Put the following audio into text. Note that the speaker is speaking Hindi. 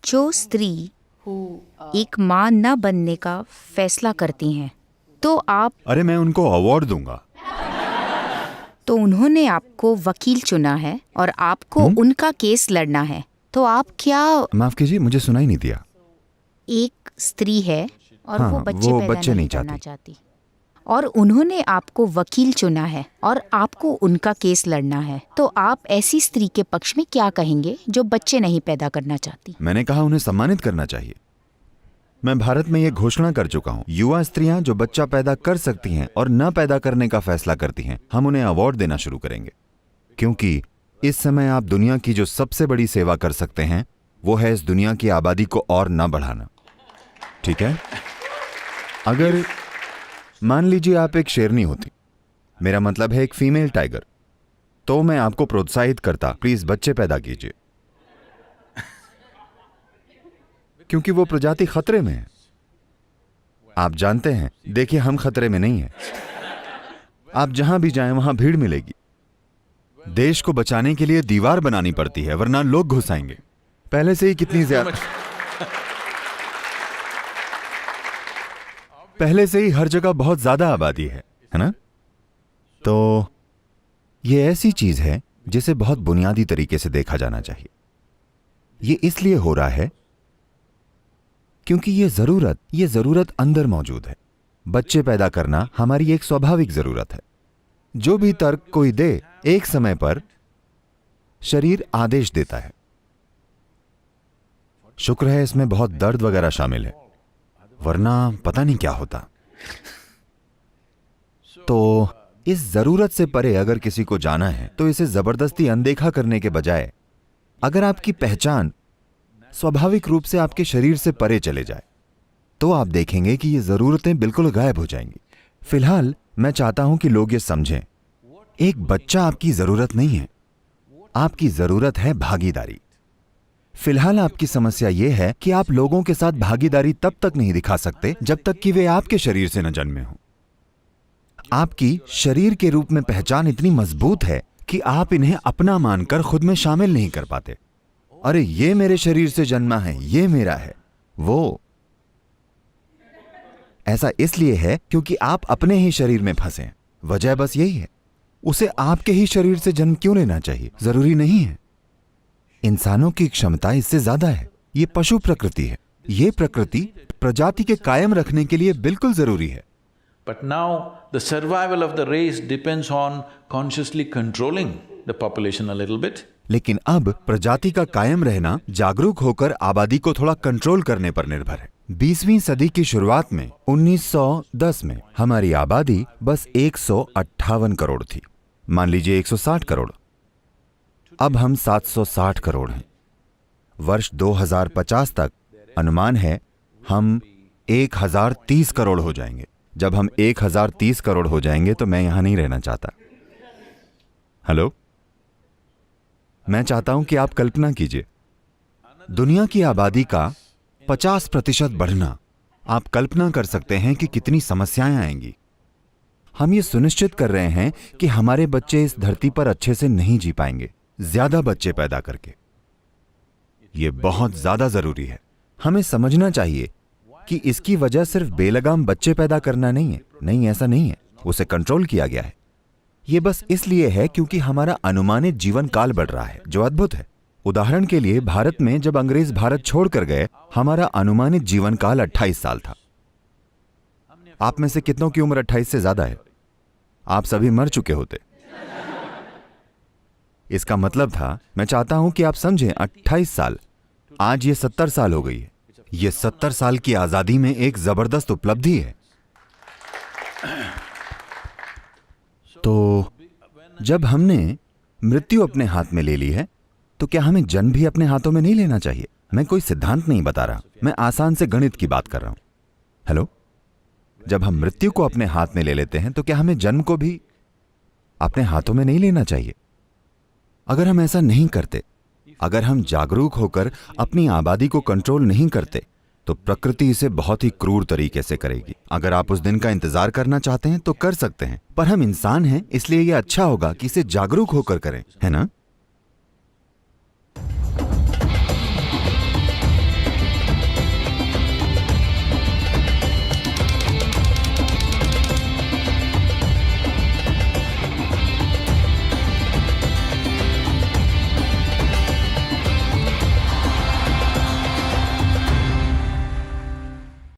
जो स्त्री एक माँ न बनने का फैसला करती हैं, तो आप अरे मैं उनको अवार्ड दूंगा। तो उन्होंने आपको वकील चुना है और आपको उनका केस लड़ना है, तो आप क्या? माफ कीजिए, मुझे सुनाई नहीं दिया। एक स्त्री है और हाँ, वो बच्चे वो पैदा बच्चे नहीं नहीं करना चाहती और उन्होंने आपको वकील चुना है और आपको उनका केस लड़ना है, तो आप ऐसी स्त्री के पक्ष में क्या कहेंगे जो बच्चे नहीं पैदा करना चाहती? मैंने कहा उन्हें सम्मानित करना चाहिए। मैं भारत में ये घोषणा कर चुका हूँ, युवा स्त्रियां जो बच्चा पैदा कर सकती हैं और न पैदा करने का फैसला करती हैं, हम उन्हें अवार्ड देना शुरू करेंगे। क्योंकि इस समय आप दुनिया की जो सबसे बड़ी सेवा कर सकते हैं वो है इस दुनिया की आबादी को और न बढ़ाना। ठीक है? अगर मान लीजिए आप एक शेरनी होती, मेरा मतलब है एक फीमेल टाइगर, तो मैं आपको प्रोत्साहित करता, प्लीज बच्चे पैदा कीजिए, क्योंकि वो प्रजाति खतरे में है। आप जानते हैं, देखिए हम खतरे में नहीं हैं। आप जहां भी जाएं वहां भीड़ मिलेगी। देश को बचाने के लिए दीवार बनानी पड़ती है, वरना लोग घुस आएंगे। पहले से ही कितनी ज्यादा, पहले से ही हर जगह बहुत ज्यादा आबादी है ना? तो ये ऐसी चीज है जिसे बहुत बुनियादी तरीके से देखा जाना चाहिए। ये इसलिए हो रहा है क्योंकि ये जरूरत अंदर मौजूद है। बच्चे पैदा करना हमारी एक स्वाभाविक जरूरत है। जो भी तर्क कोई दे, एक समय पर शरीर आदेश देता है। शुक्र है इसमें बहुत दर्द वगैरह शामिल है, वरना पता नहीं क्या होता। तो इस जरूरत से परे अगर किसी को जाना है तो इसे जबरदस्ती अनदेखा करने के बजाय, अगर आपकी पहचान स्वाभाविक रूप से आपके शरीर से परे चले जाए, तो आप देखेंगे कि ये जरूरतें बिल्कुल गायब हो जाएंगी। फिलहाल मैं चाहता हूं कि लोग ये समझें, एक बच्चा आपकी जरूरत नहीं है, आपकी जरूरत है भागीदारी। फिलहाल आपकी समस्या यह है कि आप लोगों के साथ भागीदारी तब तक नहीं दिखा सकते जब तक कि वे आपके शरीर से न जन्मे हों। आपकी शरीर के रूप में पहचान इतनी मजबूत है कि आप इन्हें अपना मानकर खुद में शामिल नहीं कर पाते। अरे ये मेरे शरीर से जन्मा है, ये मेरा है। वो ऐसा इसलिए है क्योंकि आप अपने ही शरीर में फंसे हैं। वजह बस यही है। उसे आपके ही शरीर से जन्म क्यों लेना चाहिए? जरूरी नहीं है। इंसानों की क्षमता इससे ज्यादा है। ये पशु प्रकृति है। ये प्रकृति प्रजाति के कायम रखने के लिए बिल्कुल जरूरी है। But now the survival of the race depends on consciously controlling the population a little bit. लेकिन अब प्रजाति का कायम रहना जागरूक होकर आबादी को थोड़ा कंट्रोल करने पर निर्भर है। 20वीं सदी की शुरुआत में 1910 में हमारी आबादी बस 158 करोड़ थी। मान लीजिए 160 करोड़। अब हम 760 करोड़ हैं। वर्ष 2050 तक अनुमान है हम 1030 करोड़ हो जाएंगे। जब हम 1030 करोड़ हो जाएंगे तो मैं यहां नहीं रहना चाहता। हेलो, मैं चाहता हूं कि आप कल्पना कीजिए, दुनिया की आबादी का 50% बढ़ना। आप कल्पना कर सकते हैं कि कितनी समस्याएं आएंगी। हम ये सुनिश्चित कर रहे हैं कि हमारे बच्चे इस धरती पर अच्छे से नहीं जी पाएंगे ज्यादा बच्चे पैदा करके। ये बहुत ज्यादा जरूरी है। हमें समझना चाहिए कि इसकी वजह सिर्फ बेलगाम बच्चे पैदा करना नहीं है। नहीं, ऐसा नहीं है। उसे कंट्रोल किया गया है। यह बस इसलिए है क्योंकि हमारा अनुमानित जीवन काल बढ़ रहा है, जो अद्भुत है। उदाहरण के लिए भारत में जब अंग्रेज भारत छोड़कर गए, हमारा अनुमानित जीवन काल 28 साल था। आप में से कितनों की उम्र 28 से ज्यादा है? आप सभी मर चुके होते। इसका मतलब था, मैं चाहता हूं कि आप समझें, 28 साल, आज ये 70 साल हो गई है। ये 70 साल की आजादी में एक जबरदस्त उपलब्धि है। तो जब हमने मृत्यु अपने हाथ में ले ली है, तो क्या हमें जन्म भी अपने हाथों में नहीं लेना चाहिए? मैं कोई सिद्धांत नहीं बता रहा, मैं आसान से गणित की बात कर रहा हूं। हेलो, जब हम मृत्यु को अपने हाथ में ले लेते हैं तो क्या हमें जन्म को भी अपने हाथों में नहीं लेना चाहिए? अगर हम ऐसा नहीं करते, अगर हम जागरूक होकर अपनी आबादी को कंट्रोल नहीं करते, तो प्रकृति इसे बहुत ही क्रूर तरीके से करेगी। अगर आप उस दिन का इंतजार करना चाहते हैं तो कर सकते हैं, पर हम इंसान हैं, इसलिए यह अच्छा होगा कि इसे जागरूक होकर करें, है ना?